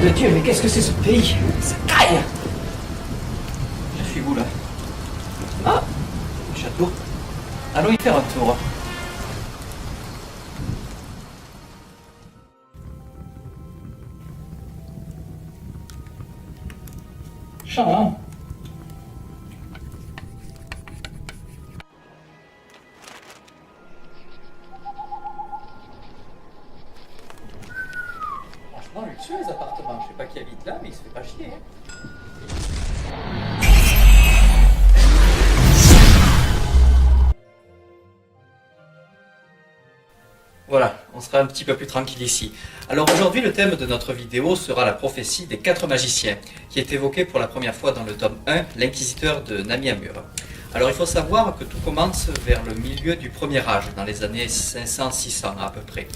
de Dieu, mais qu'est-ce que c'est ce pays? Ça caille! Je suis où là? Ah! Le château. Allons y faire un tour. Charmant. Franchement, luxueux les appartements. Je sais pas qui habite là, mais il se fait pas chier. Voilà, on sera un petit peu plus tranquille ici. Alors aujourd'hui, le thème de notre vidéo sera la prophétie des 4 magiciens, qui est évoquée pour la première fois dans le tome 1, l'inquisiteur de Namiamur. Alors il faut savoir que tout commence vers le milieu du premier âge, dans les années 500-600 à peu près,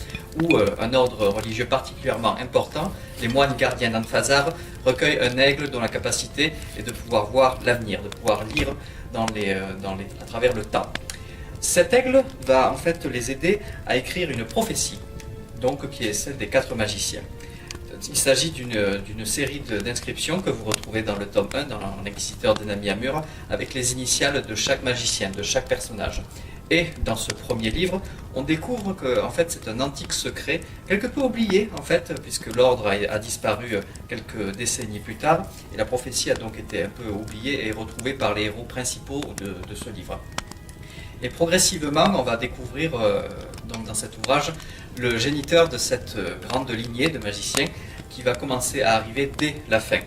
où un ordre religieux particulièrement important, les moines gardiens d'Anfazar, recueillent un aigle dont la capacité est de pouvoir voir l'avenir, de pouvoir lire à travers le temps. Cet aigle va en fait les aider à écrire une prophétie, donc qui est celle des 4 magiciens. Il s'agit d'une série d'inscriptions que vous retrouvez dans le tome 1, dans l'Inquisiteur de Namiamur, avec les initiales de chaque magicien, de chaque personnage. Et dans ce premier livre, on découvre que en fait, c'est un antique secret, quelque peu oublié en fait, puisque l'ordre a disparu quelques décennies plus tard, et la prophétie a donc été un peu oubliée et retrouvée par les héros principaux de ce livre. Et progressivement, on va découvrir donc dans cet ouvrage le géniteur de cette grande lignée de magiciens qui va commencer à arriver dès la fin.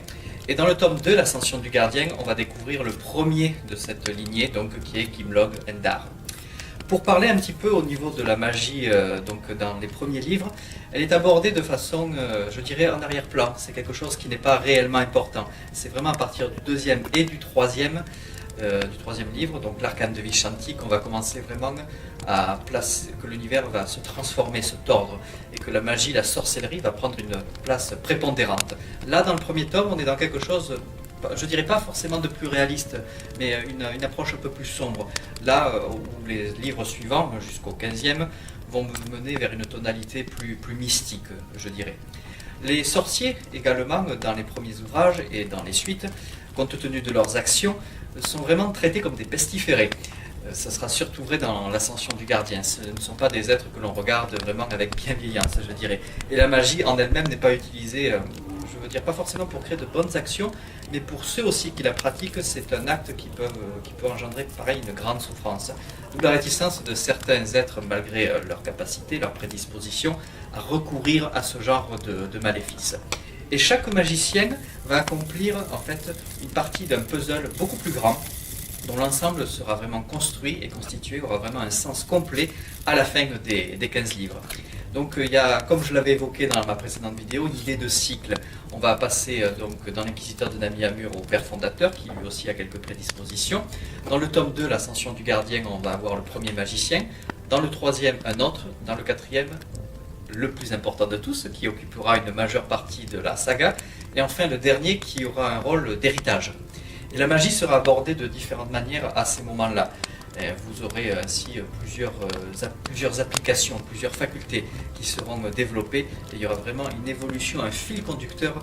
Et dans le tome 2, l'Ascension du Gardien, on va découvrir le premier de cette lignée, donc, qui est Gimlog Endar. Pour parler un petit peu au niveau de la magie donc dans les premiers livres, elle est abordée de façon, je dirais, en arrière-plan. C'est quelque chose qui n'est pas réellement important. C'est vraiment à partir du deuxième et du troisième livre, donc l'Arcane de Vishanti, qu'on va commencer vraiment à placer, que l'univers va se transformer, se tordre, et que la magie, la sorcellerie va prendre une place prépondérante. Là, dans le premier tome, on est dans quelque chose, je dirais pas forcément de plus réaliste, mais une approche un peu plus sombre. Là où les livres suivants, jusqu'au 15e, vont mener vers une tonalité plus mystique, je dirais. Les sorciers, également, dans les premiers ouvrages et dans les suites, compte tenu de leurs actions, sont vraiment traités comme des pestiférés. Ça sera surtout vrai dans l'Ascension du Gardien. Ce ne sont pas des êtres que l'on regarde vraiment avec bienveillance, je dirais. Et la magie en elle-même n'est pas utilisée, je veux dire, pas forcément pour créer de bonnes actions, mais pour ceux aussi qui la pratiquent, c'est un acte qui peut engendrer, pareil, une grande souffrance. D'où la réticence de certains êtres, malgré leur capacité, leur prédisposition, à recourir à ce genre de maléfices. Et chaque magicien va accomplir en fait une partie d'un puzzle beaucoup plus grand, dont l'ensemble sera vraiment construit et constitué, aura vraiment un sens complet à la fin des 15 livres. Donc il y a, comme je l'avais évoqué dans ma précédente vidéo, une idée de cycle. On va passer donc dans l'Inquisiteur de Namiamur au Père Fondateur, qui lui aussi a quelques prédispositions. Dans le tome 2, l'Ascension du Gardien, on va avoir le premier magicien. Dans le troisième, un autre. Dans le quatrième, le plus important de tous, qui occupera une majeure partie de la saga, et enfin le dernier qui aura un rôle d'héritage. Et la magie sera abordée de différentes manières à ces moments-là. Vous aurez ainsi plusieurs applications, plusieurs facultés qui seront développées, et il y aura vraiment une évolution, un fil conducteur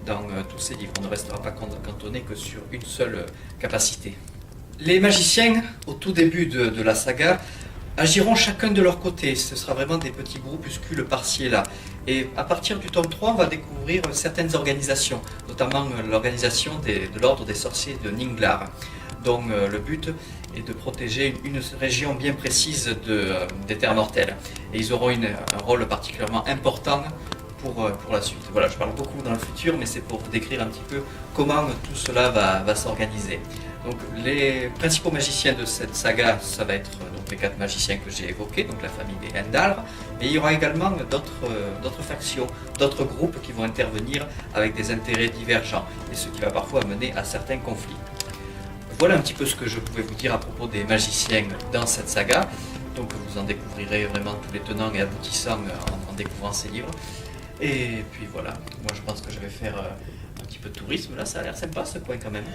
dans tous ces livres. On ne restera pas cantonné que sur une seule capacité. Les magiciens, au tout début de la saga, agiront chacun de leur côté. Ce sera vraiment des petits groupuscules par-ci et là. Et à partir du tome 3, on va découvrir certaines organisations, notamment l'organisation de l'ordre des sorciers de Ninglar, dont le but est de protéger une région bien précise des terres mortelles. Et ils auront un rôle particulièrement important pour la suite. Voilà, je parle beaucoup dans le futur, mais c'est pour vous décrire un petit peu comment tout cela va s'organiser. Donc les principaux magiciens de cette saga, ça va être donc les 4 magiciens que j'ai évoqués, donc la famille des Endar, mais il y aura également d'autres factions, d'autres groupes qui vont intervenir avec des intérêts divergents, et ce qui va parfois mener à certains conflits. Voilà un petit peu ce que je pouvais vous dire à propos des magiciens dans cette saga. Donc vous en découvrirez vraiment tous les tenants et aboutissants en découvrant ces livres. Et puis voilà, moi je pense que je vais faire un petit peu de tourisme, là ça a l'air sympa ce coin quand même.